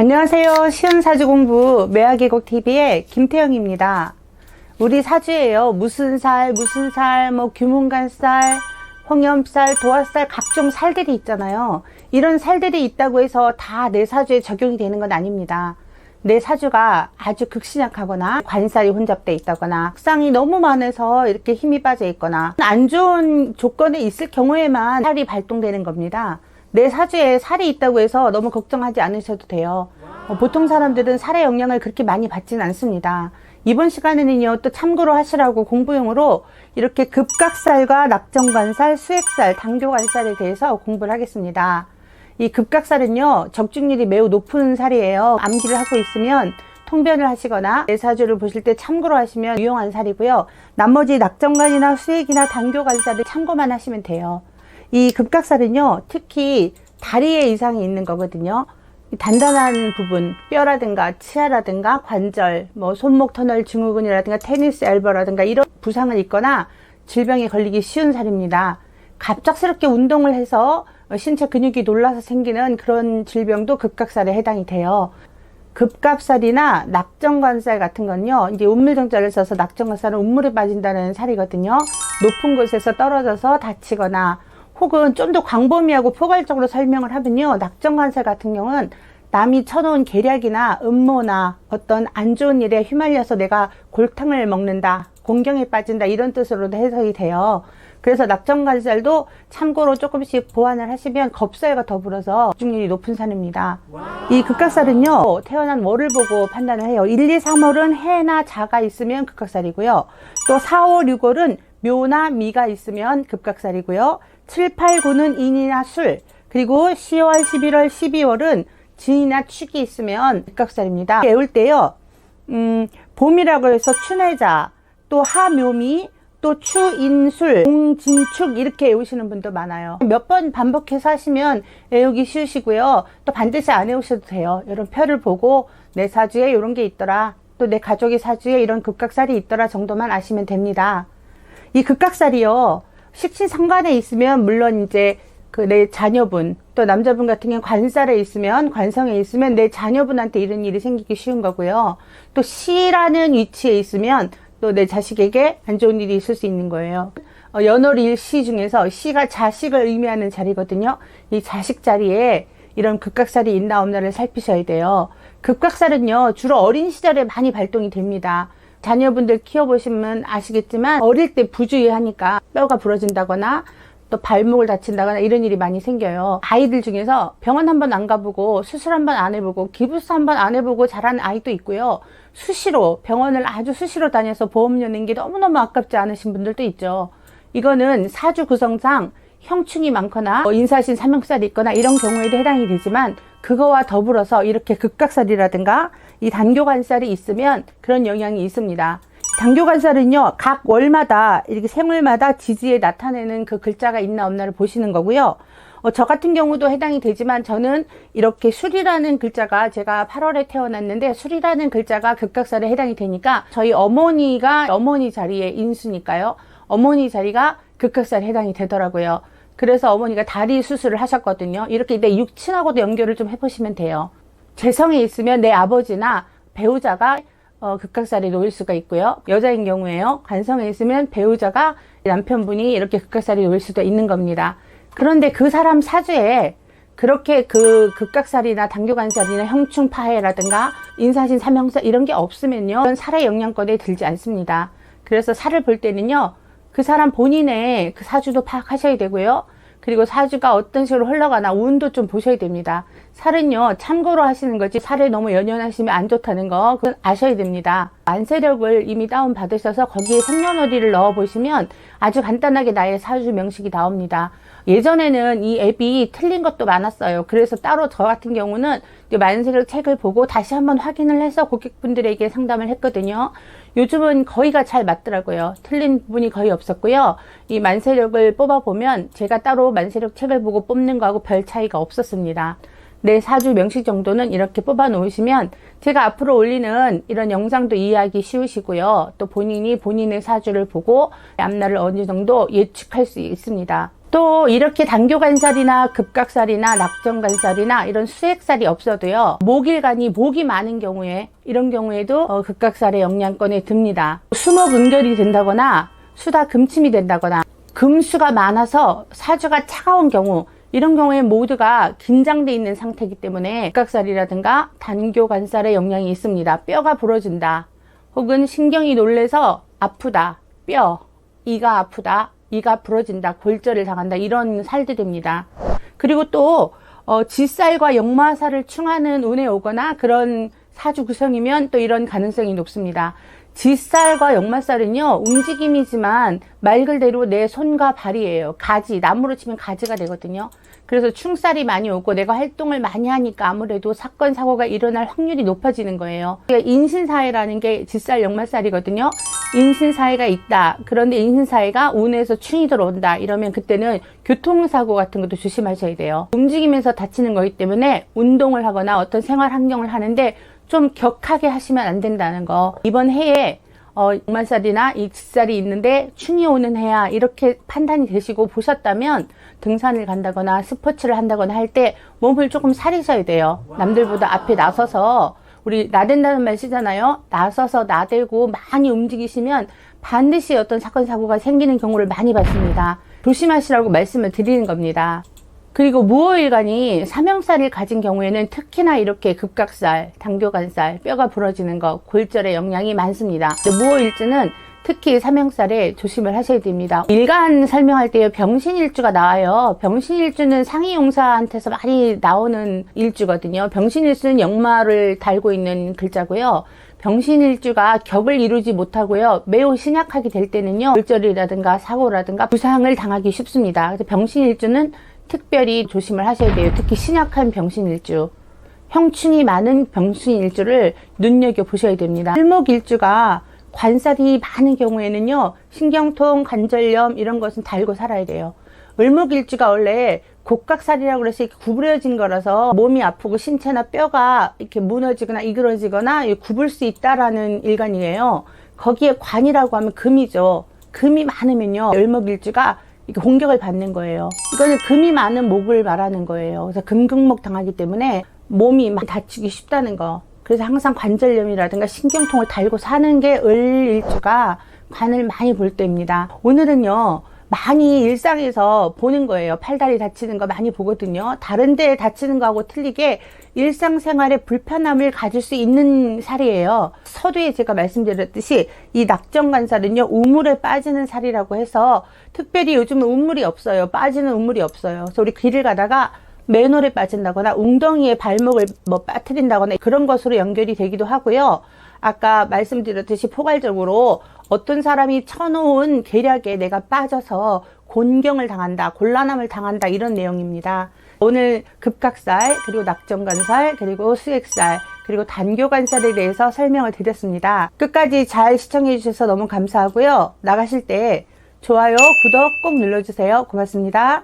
안녕하세요. 쉬운 사주 공부 매화계곡TV의 김태영입니다. 우리 사주에요. 무슨 살, 뭐 규문간살, 홍염살, 도화살 각종 살들이 있잖아요. 이런 살들이 있다고 해서 다 내 사주에 적용이 되는 건 아닙니다. 내 사주가 아주 극신약하거나 관살이 혼잡되어 있다거나 sak상이 너무 많아서 이렇게 힘이 빠져 있거나 안 좋은 조건에 있을 경우에만 살이 발동되는 겁니다. 내 사주에 살이 있다고 해서 너무 걱정하지 않으셔도 돼요. 보통 사람들은 살의 영향을 그렇게 많이 받지는 않습니다. 이번 시간에는요, 또 참고로 하시라고 공부용으로 이렇게 급각살과 낙정관살, 수액살, 당교관살에 대해서 공부를 하겠습니다. 이 급각살은요, 적중률이 매우 높은 살이에요. 암기를 하고 있으면 통변을 하시거나 내 사주를 보실 때 참고로 하시면 유용한 살이고요. 나머지 낙정관이나 수액이나 당교관살을 참고만 하시면 돼요. 이 급각살은요, 특히 다리에 이상이 있는 거거든요. 단단한 부분, 뼈라든가 치아라든가 관절, 손목 터널 증후군이라든가 테니스 엘보라든가 이런 부상을 입거나 질병에 걸리기 쉬운 살입니다. 갑작스럽게 운동을 해서 신체 근육이 놀라서 생기는 그런 질병도 급각살에 해당이 돼요. 급각살이나 낙정관살 같은 건요, 이제 운물정자를 써서 낙정관살은 운물에 빠진다는 살이거든요. 높은 곳에서 떨어져서 다치거나 혹은 좀 더 광범위하고 포괄적으로 설명을 하면요, 낙정관살 같은 경우는 남이 쳐놓은 계략이나 음모나 어떤 안 좋은 일에 휘말려서 내가 골탕을 먹는다, 공경에 빠진다, 이런 뜻으로도 해석이 돼요. 그래서 낙정관살도 참고로 조금씩 보완을 하시면 겁살과 더불어서 적중률이 높은 살입니다. 이 급각살은요, 태어난 월을 보고 판단을 해요. 1, 2, 3월은 해나 자가 있으면 급각살이고요. 또 4, 5, 6월은 묘나 미가 있으면 급각살이고요. 7, 8, 9는 인이나 술, 그리고 10월, 11월, 12월은 진이나 축이 있으면 급각살입니다. 외울 때요, 봄이라고 해서 춘해자, 또 하묘미, 또 추인술, 공진축 이렇게 외우시는 분도 많아요. 몇 번 반복해서 하시면 외우기 쉬우시고요. 또 반드시 안 외우셔도 돼요. 이런 표를 보고 내 사주에 이런 게 있더라, 또 내 가족의 사주에 이런 급각살이 있더라 정도만 아시면 됩니다. 이 급각살이요, 식신상관에 있으면 물론 이제 내 자녀분, 또 남자분 같은 경우는 관살에 있으면, 관성에 있으면 내 자녀분한테 이런 일이 생기기 쉬운 거고요. 또 시라는 위치에 있으면 또 내 자식에게 안 좋은 일이 있을 수 있는 거예요. 연월일시 중에서 시가 자식을 의미하는 자리거든요. 이 자식 자리에 이런 급각살이 있나 없나를 살피셔야 돼요. 급각살은요, 주로 어린 시절에 많이 발동이 됩니다. 자녀분들 키워보시면 아시겠지만 어릴 때 부주의하니까 뼈가 부러진다거나 또 발목을 다친다거나 이런 일이 많이 생겨요. 아이들 중에서 병원 한번 안 가보고 수술 한번 안 해보고 기부스 한번 안 해보고 자란 아이도 있고요. 수시로 병원을 아주 수시로 다녀서 보험료 낸 게 너무너무 아깝지 않으신 분들도 있죠. 이거는 사주 구성상 형충이 많거나 인사신 삼형살이 있거나 이런 경우에도 해당이 되지만, 그거와 더불어서 이렇게 급각살이라든가 이 단교관살이 있으면 그런 영향이 있습니다. 단교관살은요, 각 월마다 이렇게 생월마다 지지에 나타내는 그 글자가 있나 없나를 보시는 거고요. 저 같은 경우도 해당이 되지만 저는 이렇게 술이라는 글자가, 제가 8월에 태어났는데 술이라는 글자가 급각살에 해당이 되니까 저희 어머니가 어머니 자리에 인수니까요, 어머니 자리가 급각살에 해당이 되더라고요. 그래서 어머니가 다리 수술을 하셨거든요. 이렇게 내 육친하고도 연결을 좀 해보시면 돼요. 재성에 있으면 내 아버지나 배우자가 급각살이 놓일 수가 있고요. 여자인 경우에요, 관성에 있으면 배우자가, 남편분이 이렇게 급각살이 놓일 수도 있는 겁니다. 그런데 그 사람 사주에 그렇게 그 급각살이나 당교관살이나 형충파해라든가 인사신 삼형살 이런 게 없으면요, 그런 살의 영향권에 들지 않습니다. 그래서 살을 볼 때는요, 그 사람 본인의 그 사주도 파악하셔야 되고요. 그리고 사주가 어떤 식으로 흘러가나 운도 좀 보셔야 됩니다. 살은요, 참고로 하시는 거지 살에 너무 연연하시면 안 좋다는 거, 그건 아셔야 됩니다. 만세력을 이미 다운받으셔서 거기에 생년월일을 넣어보시면 아주 간단하게 나의 사주 명식이 나옵니다. 예전에는 이 앱이 틀린 것도 많았어요. 그래서 따로 저 같은 경우는 만세력 책을 보고 다시 한번 확인을 해서 고객분들에게 상담을 했거든요. 요즘은 거의가 잘 맞더라고요. 틀린 부분이 거의 없었고요. 이 만세력을 뽑아보면 제가 따로 만세력 책을 보고 뽑는 거하고 별 차이가 없었습니다. 내 사주 명식 정도는 이렇게 뽑아 놓으시면 제가 앞으로 올리는 이런 영상도 이해하기 쉬우시고요. 또 본인이 본인의 사주를 보고 앞날을 어느 정도 예측할 수 있습니다. 또 이렇게 단교간살이나 급각살이나 낙정간살이나 이런 수액살이 없어도요, 목일간이 목이 많은 경우에, 이런 경우에도 급각살의 영향권에 듭니다. 수목은결이 된다거나 수다 금침이 된다거나 금수가 많아서 사주가 차가운 경우, 이런 경우에 모두가 긴장돼 있는 상태이기 때문에 급각살이라든가 단교간살의 영향이 있습니다. 뼈가 부러진다, 혹은 신경이 놀래서 아프다, 뼈, 이가 아프다, 이가 부러진다, 골절을 당한다, 이런 살들입니다. 그리고 또 지살과 역마살을 충하는 운에 오거나 그런 사주 구성이면 또 이런 가능성이 높습니다. 지살과 역마살은요, 움직임이지만 말 그대로 내 손과 발이에요. 가지, 나무로 치면 가지가 되거든요. 그래서 충살이 많이 오고 내가 활동을 많이 하니까 아무래도 사건 사고가 일어날 확률이 높아지는 거예요. 인신사회라는 게 지살 역마살이거든요. 인신사회가 있다, 그런데 인신사회가 운에서 충이 들어온다, 이러면 그때는 교통사고 같은 것도 조심하셔야 돼요. 움직이면서 다치는 거기 때문에 운동을 하거나 어떤 생활 환경을 하는데 좀 격하게 하시면 안 된다는 거. 이번 해에 역마살이나 이 지살이 있는데 충이 오는 해야, 이렇게 판단이 되시고 보셨다면 등산을 간다거나 스포츠를 한다거나 할 때 몸을 조금 사리셔야 돼요. 남들보다 앞에 나서서, 우리 나댄다는 말 쓰잖아요. 나서서 나대고 많이 움직이시면 반드시 어떤 사건 사고가 생기는 경우를 많이 봤습니다. 조심하시라고 말씀을 드리는 겁니다. 그리고 무호일간이 삼형살을 가진 경우에는 특히나 이렇게 급각살, 단교간살, 뼈가 부러지는 것, 골절의 영향이 많습니다. 무호일주는 특히 삼형살에 조심을 하셔야 됩니다. 일간 설명할 때 병신일주가 나와요. 병신일주는 상의용사한테서 많이 나오는 일주거든요. 병신일주는 역마를 달고 있는 글자고요. 병신일주가 격을 이루지 못하고요, 매우 신약하게 될 때는요, 골절이라든가 사고라든가 부상을 당하기 쉽습니다. 그래서 병신일주는 특별히 조심을 하셔야 돼요. 특히 신약한 병신일주, 형충이 많은 병신일주를 눈여겨보셔야 됩니다. 을목일주가 관살이 많은 경우에는요, 신경통, 관절염 이런 것은 달고 살아야 돼요. 을목일주가 원래 곡각살이라고 해서 이렇게 구부러진 거라서 몸이 아프고 신체나 뼈가 이렇게 무너지거나 이그러지거나 굽을 수 있다라는 일간이에요. 거기에 관이라고 하면 금이죠. 금이 많으면요, 을목일주가 이렇게 공격을 받는 거예요. 이거는 금이 많은 목을 말하는 거예요. 그래서 금극목 당하기 때문에 몸이 막 다치기 쉽다는 거. 그래서 항상 관절염이라든가 신경통을 달고 사는 게 을일주가 관을 많이 볼 때입니다. 오늘은요, 많이 일상에서 보는 거예요. 팔다리 다치는 거 많이 보거든요. 다른 데 다치는 거하고 틀리게 일상생활에 불편함을 가질 수 있는 살이에요. 서두에 제가 말씀드렸듯이 이 낙정간살은요, 우물에 빠지는 살이라고 해서 특별히 요즘은 우물이 없어요. 빠지는 우물이 없어요. 그래서 우리 길을 가다가 맨홀에 빠진다거나 웅덩이에 발목을 빠뜨린다거나 그런 것으로 연결이 되기도 하고요. 아까 말씀드렸듯이 포괄적으로 어떤 사람이 쳐놓은 계략에 내가 빠져서 곤경을 당한다, 곤란함을 당한다, 이런 내용입니다. 오늘 급각살, 그리고 낙정간살, 그리고 수액살, 그리고 단교간살에 대해서 설명을 드렸습니다. 끝까지 잘 시청해 주셔서 너무 감사하고요. 나가실 때 좋아요, 구독 꼭 눌러주세요. 고맙습니다.